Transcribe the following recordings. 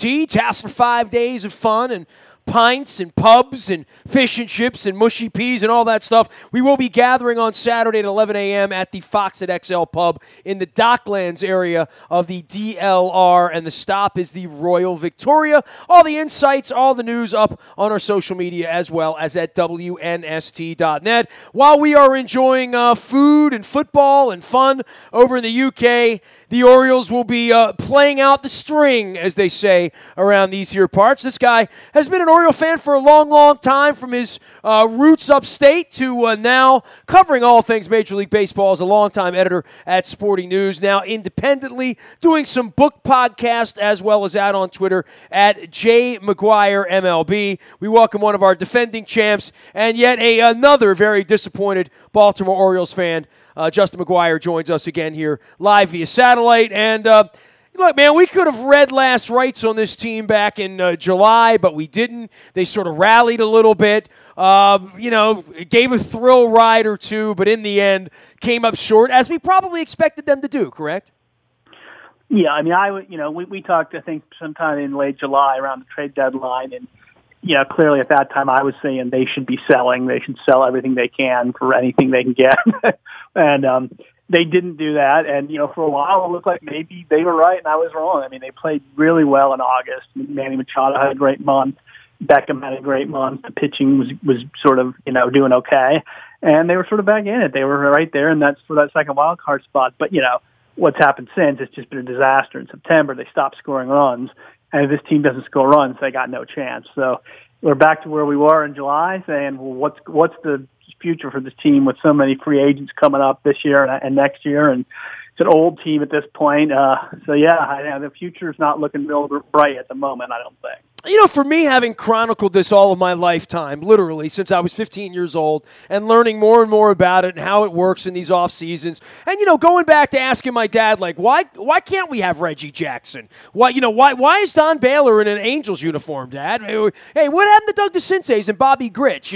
WNST, tasked for 5 days of fun and pints and pubs and fish and chips and mushy peas and all that stuff. We will be gathering on Saturday at 11 a.m. at the Fox at XL Pub in the Docklands area of the DLR, and the stop is the Royal Victoria. All the insights, all the news up on our social media as well as at WNST.net. While we are enjoying food and football and fun over in the UK, the Orioles will be playing out the string, as they say, around these here parts. This guy has been an Oriole fan for a long, long time, from his roots upstate to now covering all things Major League Baseball as a longtime editor at Sporting News, now independently doing some book podcast as well as out on Twitter at J. McGuire MLB. We welcome one of our defending champs and yet another very disappointed Baltimore Orioles fan. Justin McGuire joins us again here live via satellite. And look, man, we could have read last rites on this team back in July, but we didn't. They sort of rallied a little bit, gave a thrill ride or two, but in the end came up short, as we probably expected them to do, correct? Yeah, I mean, we talked, I think, sometime in late July around the trade deadline, and clearly at that time I was saying they should be selling. They should sell everything they can for anything they can get. And they didn't do that. And, for a while it looked like maybe they were right and I was wrong. I mean, they played really well in August. Manny Machado had a great month. Beckham had a great month. The pitching was sort of, doing okay. And they were sort of back in it. They were right there, and that's for that second wild card spot. But, what's happened since, it's just been a disaster. In September, they stopped scoring runs. And if this team doesn't score runs, they got no chance. So we're back to where we were in July, saying, well, what's the future for this team with so many free agents coming up this year and next year? And it's an old team at this point. The future is not looking real bright at the moment, I don't think. For me, having chronicled this all of my lifetime, literally since I was 15 years old, and learning more and more about it and how it works in these off seasons, and going back to asking my dad, like, why can't we have Reggie Jackson? Why is Don Baylor in an Angels uniform, Dad? Hey, what happened to Doug DeCinces and Bobby Grich?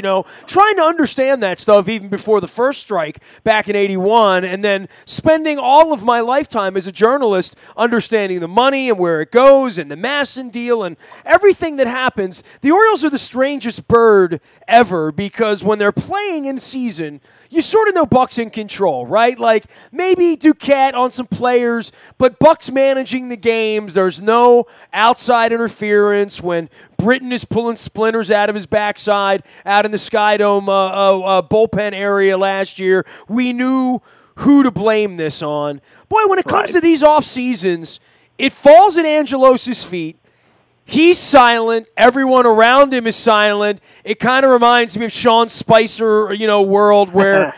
Trying to understand that stuff even before the first strike back in '81, and then spending all of my lifetime as a journalist understanding the money and where it goes and the Masson deal and everything that happens. The Orioles are the strangest bird ever, because when they're playing in season, you sort of know Buck's in control, right? Like maybe Duquette on some players, but Buck's managing the games. There's no outside interference. When Britton is pulling splinters out of his backside out in the Skydome bullpen area last year, we knew who to blame this on. Boy, when it comes to these off seasons, it falls at Angelos' feet. He's silent. Everyone around him is silent. It kind of reminds me of Sean Spicer, world where,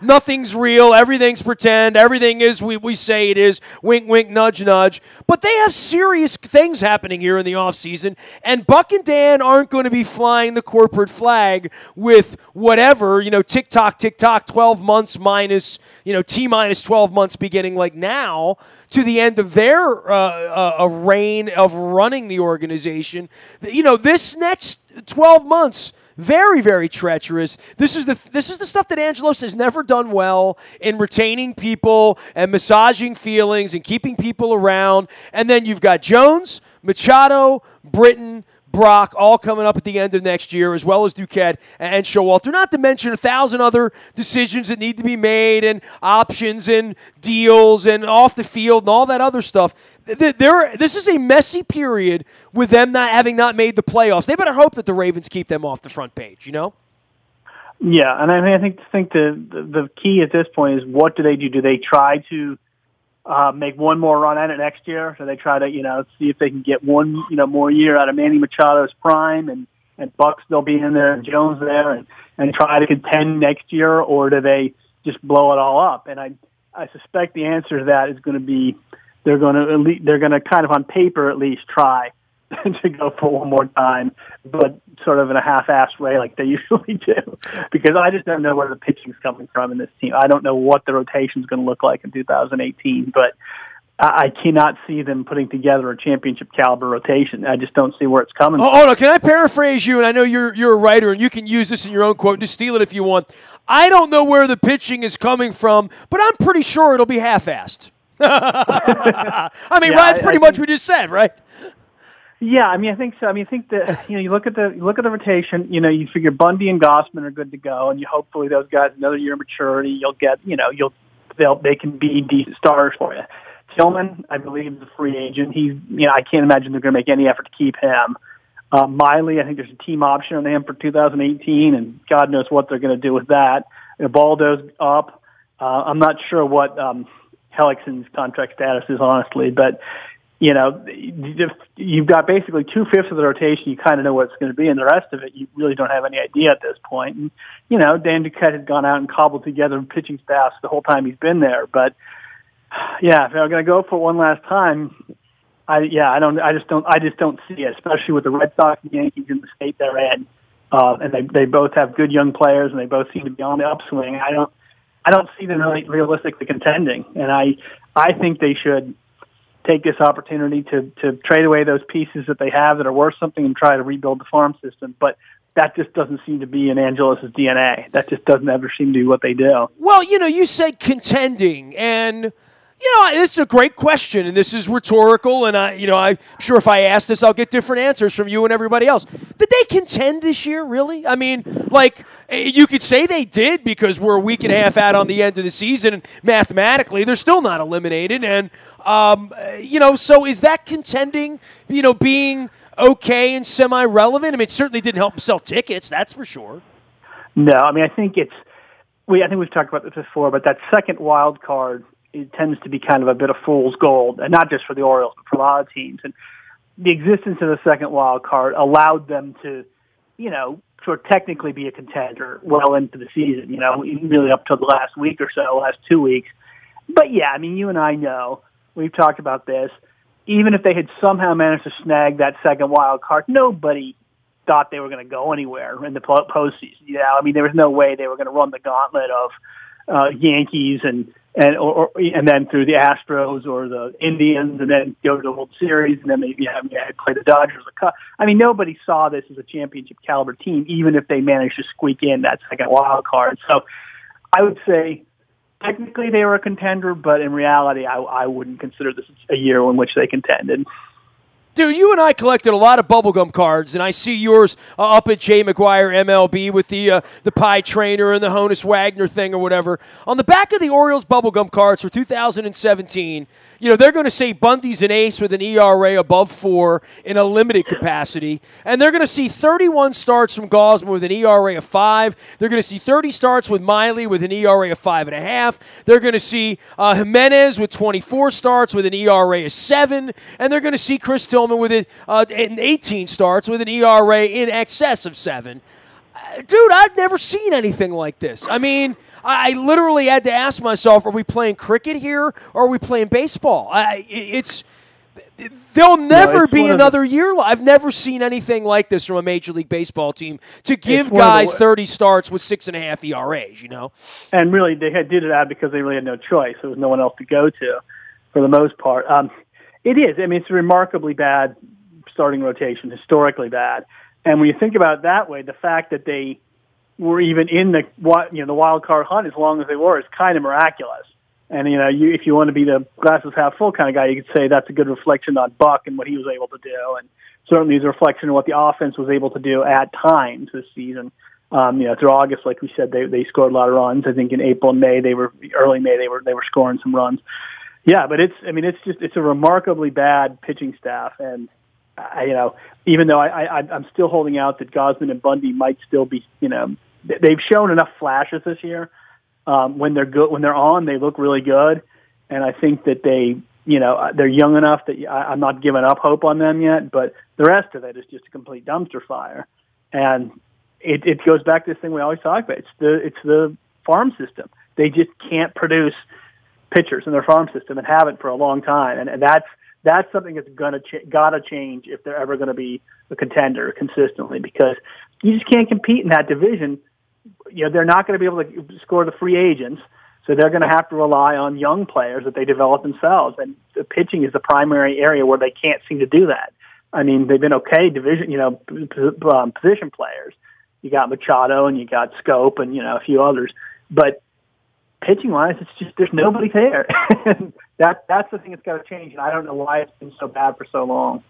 nothing's real, everything's pretend, everything is we say it is, wink, wink, nudge, nudge. But they have serious things happening here in the offseason, and Buck and Dan aren't going to be flying the corporate flag with whatever, tick-tock, 12 months minus, T-minus 12 months beginning like now to the end of their reign of running the organization. This next 12 months, very, very treacherous. This is the stuff that Angelos has never done well in retaining people and massaging feelings and keeping people around. And then you've got Jones, Machado, Britton, Brock, all coming up at the end of next year, as well as Duquette and Showalter, not to mention 1,000 other decisions that need to be made and options and deals and off the field and all that other stuff. This is a messy period with them having not made the playoffs. They better hope that the Ravens keep them off the front page, Yeah, and I think the key at this point is, what do they do? Do they try to make one more run at it next year? So they try to, see if they can get one, more year out of Manny Machado's prime and Buck still be in there and Jones there and try to contend next year, or do they just blow it all up? And I suspect the answer to that is going to be they're going to kind of on paper at least try to go for one more time, but sort of in a half-assed way like they usually do, because I just don't know where the pitching's coming from in this team. I don't know what the rotation's going to look like in 2018, but I cannot see them putting together a championship caliber rotation. I just don't see where it's coming from. No, can I paraphrase you? And I know you're a writer, and you can use this in your own quote. Just steal it if you want. I don't know where the pitching is coming from, but I'm pretty sure it'll be half-assed. I mean, that's pretty much what you just said, right? Yeah, I mean, I think so. I mean, I think that you look at the rotation. You figure Bundy and Gossman are good to go, and you hopefully those guys another year of maturity. You'll get they can be decent starters for you. Tillman, I believe, is a free agent. I can't imagine they're going to make any effort to keep him. Miley, I think there's a team option on him for 2018, and God knows what they're going to do with that. Baldo's up. I'm not sure what Hellickson's contract status is, honestly, but you've got basically 2/5 of the rotation. You kind of know what it's going to be, and the rest of it, you really don't have any idea at this point. And Dan Duquette has gone out and cobbled together pitching staffs the whole time he's been there. But yeah, if they're going to go for one last time, I just don't see it, especially with the Red Sox and Yankees in the state they're in, and they both have good young players, and they both seem to be on the upswing. I don't see them really realistically contending, and I think they should take this opportunity to trade away those pieces that they have that are worth something and try to rebuild the farm system. But that just doesn't seem to be in Angelos' DNA. That just doesn't ever seem to be what they do. Well, you said contending, and this is a great question, and this is rhetorical, and I'm sure if I ask this, I'll get different answers from you and everybody else. Did they contend this year, really? I mean, you could say they did because we're a week and a half out on the end of the season, and mathematically, they're still not eliminated, and, so is that contending, being okay and semi-relevant? I mean, it certainly didn't help them sell tickets, that's for sure. No, I mean, I think we've talked about this before, but that second wild card, it tends to be kind of a bit of fool's gold, and not just for the Orioles, but for a lot of teams. And the existence of the second wild card allowed them to, sort of technically be a contender well into the season, really up to the last week or so, last 2 weeks. But yeah, I mean, you and I know, we've talked about this, even if they had somehow managed to snag that second wild card, nobody thought they were going to go anywhere in the postseason. I mean, there was no way they were going to run the gauntlet of Yankees and then through the Astros or the Indians, and then go to the World Series, and then maybe play the Dodgers. I mean, nobody saw this as a championship caliber team, even if they managed to squeak in that second wild card. So, I would say technically they were a contender, but in reality, I wouldn't consider this a year in which they contended. Dude, you and I collected a lot of bubblegum cards, and I see yours up at Jay McGuire MLB with the Pie Trainer and the Honus Wagner thing or whatever. On the back of the Orioles bubblegum cards for 2017, they're going to say Bundy's an ace with an ERA above 4 in a limited capacity, and they're going to see 31 starts from Gausman with an ERA of 5. They're going to see 30 starts with Miley with an ERA of 5.5. They're going to see Jimenez with 24 starts with an ERA of 7, and they're going to see Chris Tillman with it in 18 starts with an ERA in excess of 7. Dude, I've never seen anything like this. I mean, I literally had to ask myself, are we playing cricket here or are we playing baseball? There'll never be another year. I've never seen anything like this from a Major League Baseball team to give guys 30 starts with 6.5 ERAs, And really, they did it because they really had no choice. There was no one else to go to for the most part. It is. I mean, it's a remarkably bad starting rotation, historically bad. And when you think about it that way, the fact that they were even in the wild card hunt as long as they were is kind of miraculous. And if you want to be the glasses half full kind of guy, you could say that's a good reflection on Buck and what he was able to do, and certainly is a reflection of what the offense was able to do at times this season. Through August, like we said, they scored a lot of runs. I think in April and May, early May they were scoring some runs. Yeah, but it's a remarkably bad pitching staff, and even though I'm still holding out that Gausman and Bundy might still be, they've shown enough flashes this year. When they're good, when they're on, they look really good, and I think that they're young enough that I'm not giving up hope on them yet. But the rest of it is just a complete dumpster fire, and it goes back to this thing we always talk about. It's the farm system. They just can't produce pitchers in their farm system and haven't for a long time, and that's something that's gotta change if they're ever going to be a contender consistently, because you just can't compete in that division. They're not going to be able to score the free agents, so they're going to have to rely on young players that they develop themselves, and the pitching is the primary area where they can't seem to do that. I mean, they've been okay position players. You got Machado and you got Scope and a few others, but pitching-wise, it's just there's nobody there. That's the thing that's got to change, and I don't know why it's been so bad for so long.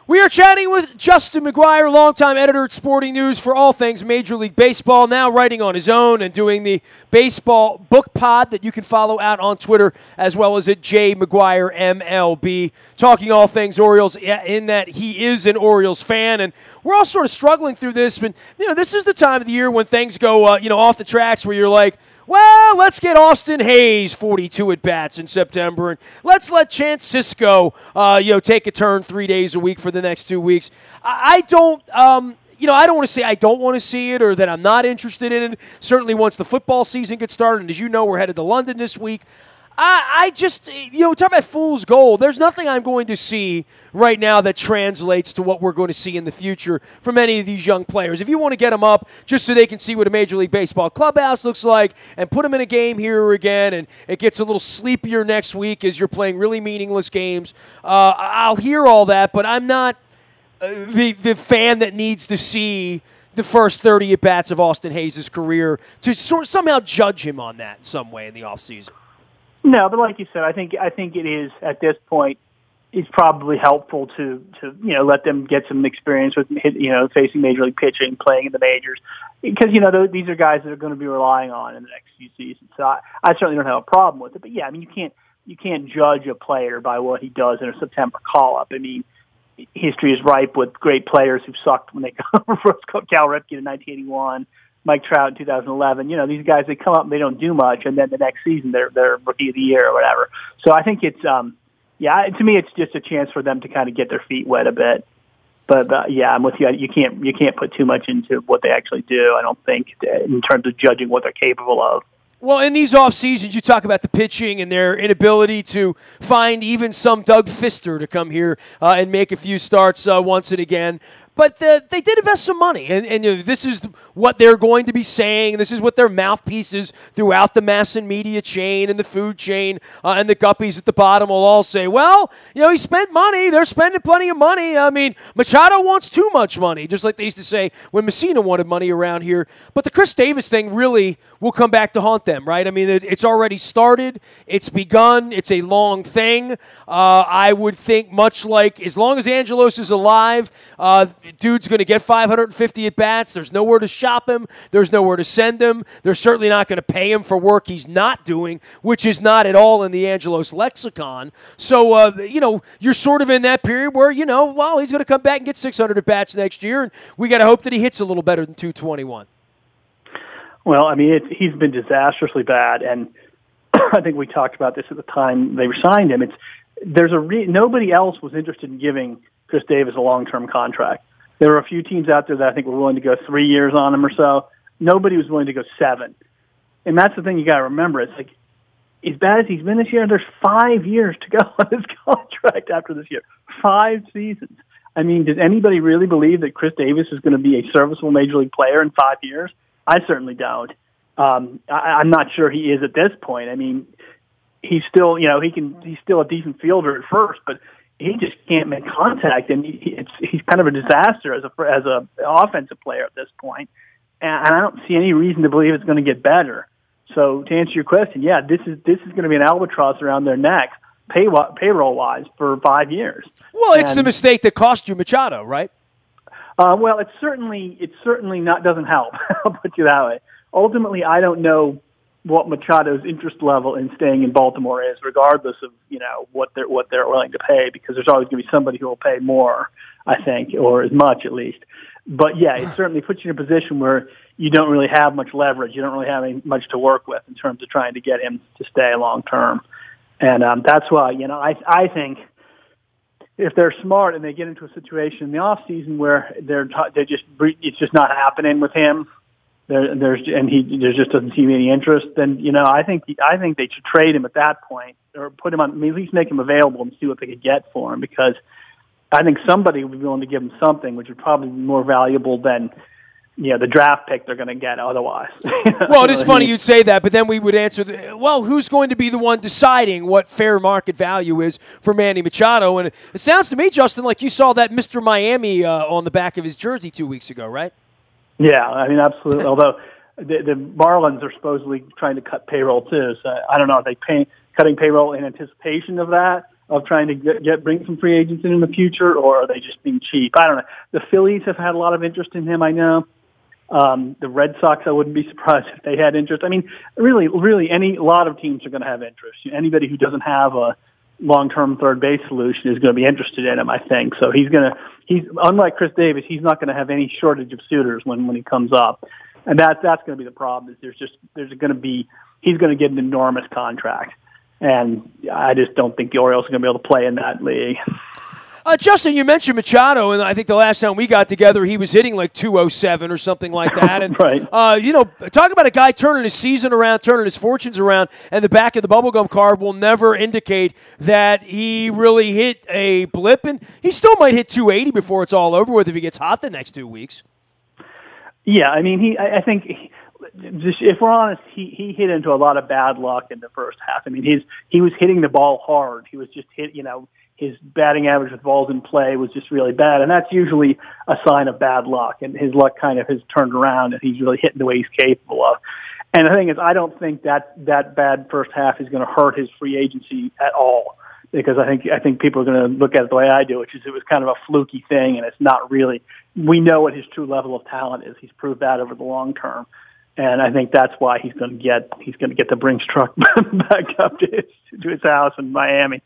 We are chatting with Justin McGuire, longtime editor at Sporting News for all things Major League Baseball, now writing on his own and doing the baseball book pod that you can follow out on Twitter, as well as at J McGuire MLB, talking all things Orioles, in that he is an Orioles fan. And we're all sort of struggling through this, but this is the time of the year when things go off the tracks, where you're like, well, let's get Austin Hayes 42 at-bats in September, and let's let Chance Sisco, take a turn 3 days a week for the next 2 weeks. I don't want to say I don't want to see it or that I'm not interested in it. Certainly once the football season gets started, and as you know, we're headed to London this week. I just, talk about fool's gold. There's nothing I'm going to see right now that translates to what we're going to see in the future from any of these young players. If you want to get them up just so they can see what a Major League Baseball clubhouse looks like and put them in a game here or again, and it gets a little sleepier next week as you're playing really meaningless games, I'll hear all that, but I'm not the fan that needs to see the first 30 at-bats of Austin Hayes' career to somehow judge him on that in some way in the offseason. No, but like you said, I think it is at this point. It's probably helpful to let them get some experience with facing major league pitching, playing in the majors, because these are guys that are going to be relying on in the next few seasons. So I certainly don't have a problem with it. But yeah, I mean you can't judge a player by what he does in a September call up. I mean, history is ripe with great players who sucked when they first got Cal Ripken in 1981. Mike Trout in 2011, these guys, they come up and they don't do much, and then the next season they're rookie of the year or whatever. So I think it's, to me it's just a chance for them to kind of get their feet wet a bit. But yeah, I'm with you. You can't put too much into what they actually do, I don't think, in terms of judging what they're capable of. Well, in these off seasons, you talk about the pitching and their inability to find even some Doug Fister to come here and make a few starts once and again. But they did invest some money, and this is what they're going to be saying. This is what their mouthpieces throughout the mass and media chain and the food chain and the guppies at the bottom will all say, well, he spent money. They're spending plenty of money. I mean, Machado wants too much money, just like they used to say when Messina wanted money around here. But the Chris Davis thing really will come back to haunt them, right? I mean, it's already started. It's begun. It's a long thing. I would think much like as long as Angelos is alive, dude's going to get 550 at-bats. There's nowhere to shop him. There's nowhere to send him. They're certainly not going to pay him for work he's not doing, which is not at all in the Angelos lexicon. So, you're sort of in that period where, he's going to come back and get 600 at-bats next year, and we got to hope that he hits a little better than 221. Well, I mean, he's been disastrously bad, and I think we talked about this at the time they signed him. Nobody else was interested in giving Chris Davis a long-term contract. There were a few teams out there that I think were willing to go 3 years on him or so. Nobody was willing to go 7. And that's the thing you got to remember. It's like, as bad as he's been this year, there's 5 years to go on his contract after this year. 5 seasons. I mean, does anybody really believe that Chris Davis is going to be a serviceable major league player in 5 years? I certainly don't. I'm not sure he is at this point. I mean, he's still, he's still a decent fielder at first, but he just can't make contact, and he's kind of a disaster as a offensive player at this point. And I don't see any reason to believe it's going to get better. So to answer your question, yeah, this is going to be an albatross around their neck, payroll wise, for 5 years. Well, it's the mistake that cost you Machado, right? Well, it certainly doesn't help. I'll put you that way. Ultimately, I don't know what Machado's interest level in staying in Baltimore is, regardless of what they're willing to pay, because there's always going to be somebody who will pay more, I think, or as much at least. But yeah, it certainly puts you in a position where you don't really have much leverage. You don't really have much to work with in terms of trying to get him to stay long term. And that's why I think if they're smart and they get into a situation in the off season where it's just not happening with him, there just doesn't seem any interest, then I think they should trade him at that point, or put him on, at least make him available and see what they could get for him, because I think somebody would be willing to give him something which would probably be more valuable than the draft pick they're going to get otherwise. Well, it is funny you'd say that, but then we would answer, who's going to be the one deciding what fair market value is for Manny Machado? And it sounds to me, Justin, like you saw that Mr. Miami on the back of his jersey 2 weeks ago, right? Yeah, I mean, absolutely. Although the Marlins are supposedly trying to cut payroll too, so I don't know if cutting payroll in anticipation of that, of trying to bring some free agents in the future, or are they just being cheap? I don't know. The Phillies have had a lot of interest in him, I know. The Red Sox, I wouldn't be surprised if they had interest. I mean, really, a lot of teams are going to have interest. Anybody who doesn't have a long-term third base solution is going to be interested in him, I think. So he's unlike Chris Davis, he's not going to have any shortage of suitors when he comes up. And that's going to be the problem. Is he's going to get an enormous contract. And I just don't think the Orioles are going to be able to play in that league. Justin, you mentioned Machado, and I think the last time we got together, he was hitting like 207 or something like that. And, right. Talk about a guy turning his season around, turning his fortunes around, and the back of the bubblegum card will never indicate that he really hit a blip, and he still might hit 280 before it's all over with if he gets hot the next 2 weeks. Yeah, I mean, I think if we're honest, he hit into a lot of bad luck in the first half. I mean, he was hitting the ball hard. He was just his batting average with balls in play was just really bad, and that's usually a sign of bad luck. And his luck kind of has turned around, and he's really hitting the way he's capable of. And the thing is, I don't think that bad first half is going to hurt his free agency at all, because I think people are going to look at it the way I do, which is it was kind of a fluky thing, and it's not really. We know what his true level of talent is. He's proved that over the long term. And I think that's why he's going to get the Brinks truck back up to his house in Miami.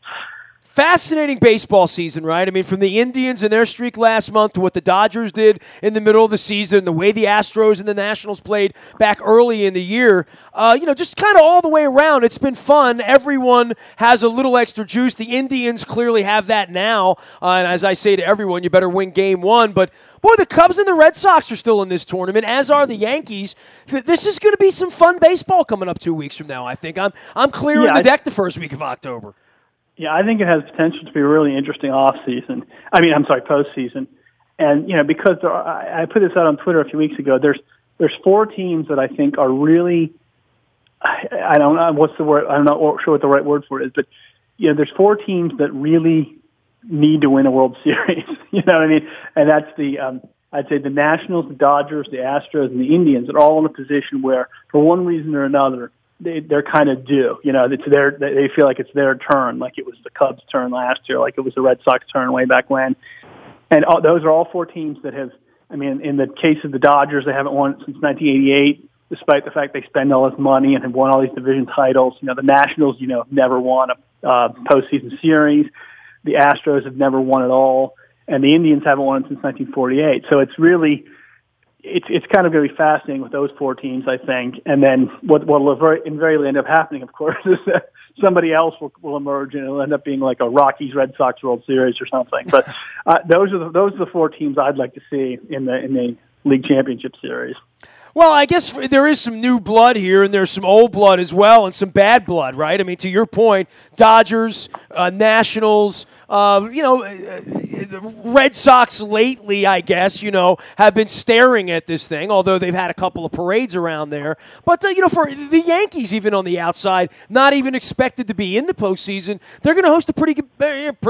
Fascinating baseball season, right? I mean, from the Indians and their streak last month to what the Dodgers did in the middle of the season, the way the Astros and the Nationals played back early in the year, just kind of all the way around. It's been fun. Everyone has a little extra juice. The Indians clearly have that now. And as I say to everyone, you better win game one. But, boy, the Cubs and the Red Sox are still in this tournament, as are the Yankees. This is going to be some fun baseball coming up 2 weeks from now, I think. I'm clearing the deck the first week of October. Yeah, I think it has potential to be a really interesting postseason. And, because I put this out on Twitter a few weeks ago, there's 4 teams that I think are really, I don't know what's the word, I'm not sure what the right word for it is, but, there's 4 teams that really need to win a World Series. You know what I mean? And that's I'd say the Nationals, the Dodgers, the Astros, and the Indians are all in a position where, for one reason or another, they're kind of due. They feel like it's their turn, like it was the Cubs' turn last year, like it was the Red Sox' turn way back when. And those are all 4 teams that have, I mean, in the case of the Dodgers, they haven't won since 1988, despite the fact they spend all this money and have won all these division titles. The Nationals, have never won a postseason series. The Astros have never won at all. And the Indians haven't won since 1948. So it's really... It's kind of going to be fascinating with those 4 teams, I think. And then what will invariably end up happening, of course, is that somebody else will emerge, and it'll end up being like a Rockies Red Sox World Series or something. But those are the 4 teams I'd like to see in the League Championship Series. Well, I guess there is some new blood here, and there's some old blood as well, and some bad blood, right? I mean, to your point, Dodgers, Nationals, Red Sox lately, I guess, have been staring at this thing, although they've had a couple of parades around there. But, for the Yankees, even on the outside, not even expected to be in the postseason, they're going to host a pretty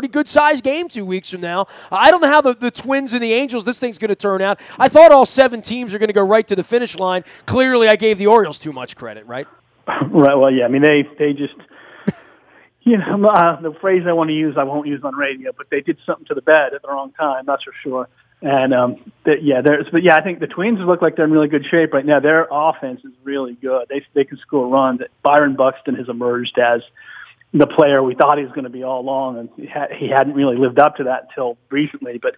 good-sized game 2 weeks from now. I don't know how the Twins and the Angels, this thing's going to turn out. I thought all 7 teams are going to go right to the finish line. Clearly, I gave the Orioles too much credit, right? Right, well, yeah, I mean, they just... the phrase I want to use, I won't use on radio, but they did something to the bed at the wrong time, that's for sure. And, I think the Twins look like they're in really good shape right now. Their offense is really good. They can score runs. Byron Buxton has emerged as the player we thought he was going to be all along, and he hadn't really lived up to that until recently. But,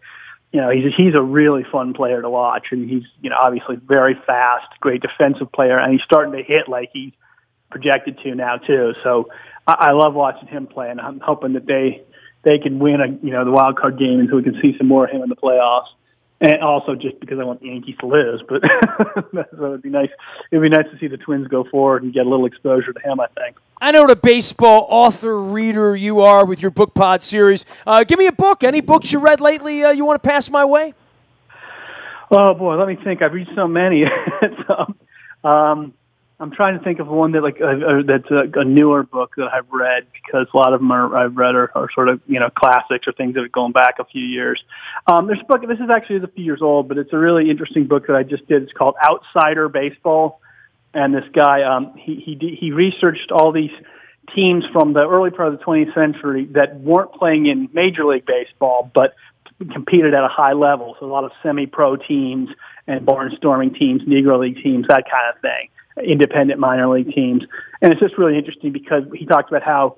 he's a really fun player to watch, and he's, obviously very fast, great defensive player, and he's starting to hit like he's projected to now, too. So, I love watching him play, and I'm hoping that they can win the wild card game, and so we can see some more of him in the playoffs. And also just because I want the Yankees to lose, but so it'd be nice. It'd be nice to see the Twins go forward and get a little exposure to him, I think. I know what a baseball author, reader you are with your Book Pod series. Give me a book. Any books you read lately you want to pass my way? Oh boy, let me think. I've read so many. I'm trying to think of one that that's a newer book that I've read, because a lot of them I've read are sort of classics or things that are going back a few years. There's a book. This is actually a few years old, but it's a really interesting book that I just did. It's called Outsider Baseball, and this guy he researched all these teams from the early part of the 20th century that weren't playing in Major League Baseball, but competed at a high level. So a lot of semi-pro teams and barnstorming teams, Negro League teams, that kind of thing, independent minor league teams. And it's just really interesting because he talked about how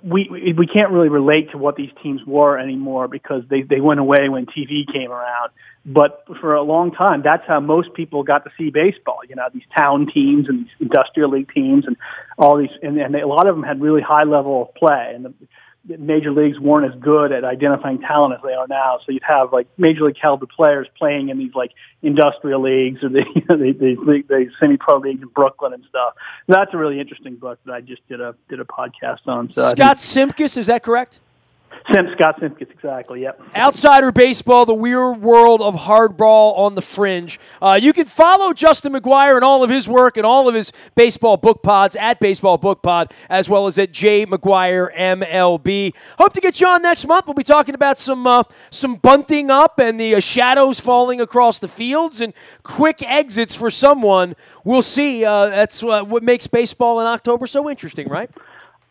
we can't really relate to what these teams were anymore because they went away when TV came around. But for a long time, that's how most people got to see baseball. You know, these town teams and these industrial league teams and all these, and a lot of them had really high level of play. And the major leagues weren't as good at identifying talent as they are now. So you'd have like major league caliber players playing in these like industrial leagues or the semi-pro leagues in Brooklyn and stuff. And that's a really interesting book that I just did a podcast on. So Scott Simkus, is that correct? Scott Simkus, exactly, yep. Outsider Baseball, the weird world of hardball on the fringe. You can follow Justin McGuire and all of his work and all of his baseball book pods at Baseball Book Pod, as well as at J. McGuire MLB. Hope to get you on next month. We'll be talking about some bunting up and the shadows falling across the fields and quick exits for someone. We'll see. That's what makes baseball in October so interesting, right?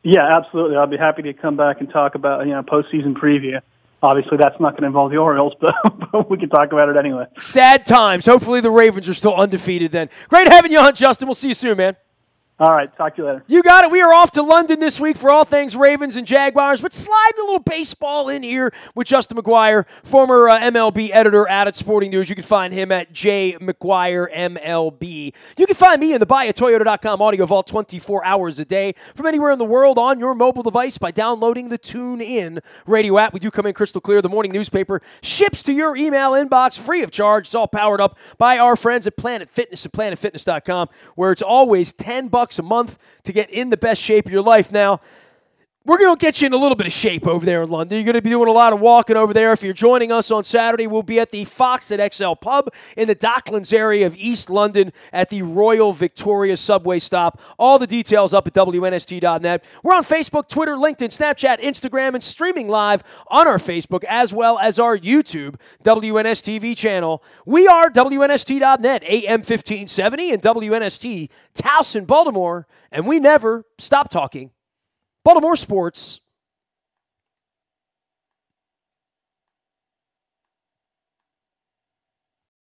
Yeah, absolutely. I'll be happy to come back and talk about, postseason preview. Obviously, that's not going to involve the Orioles, but we can talk about it anyway. Sad times. Hopefully the Ravens are still undefeated then. Great having you on, Justin. We'll see you soon, man. All right. Talk to you later. You got it. We are off to London this week for all things Ravens and Jaguars, but sliding a little baseball in here with Justin McGuire, former MLB editor at Sporting News. You can find him at J. McGuire MLB. You can find me in the buyatoyota.com audio vault 24 hours a day from anywhere in the world on your mobile device by downloading the TuneIn radio app. We do come in crystal clear. The morning newspaper ships to your email inbox free of charge. It's all powered up by our friends at Planet Fitness at planetfitness.com, where it's always $10 a month to get in the best shape of your life. Now, we're going to get you in a little bit of shape over there in London. You're going to be doing a lot of walking over there. If you're joining us on Saturday, we'll be at the Fox at XL Pub in the Docklands area of East London at the Royal Victoria subway stop. All the details up at WNST.net. We're on Facebook, Twitter, LinkedIn, Snapchat, Instagram, and streaming live on our Facebook as well as our YouTube WNSTV channel. We are WNST.net, AM 1570, and WNST, Towson, Baltimore, and we never stop talking Baltimore sports.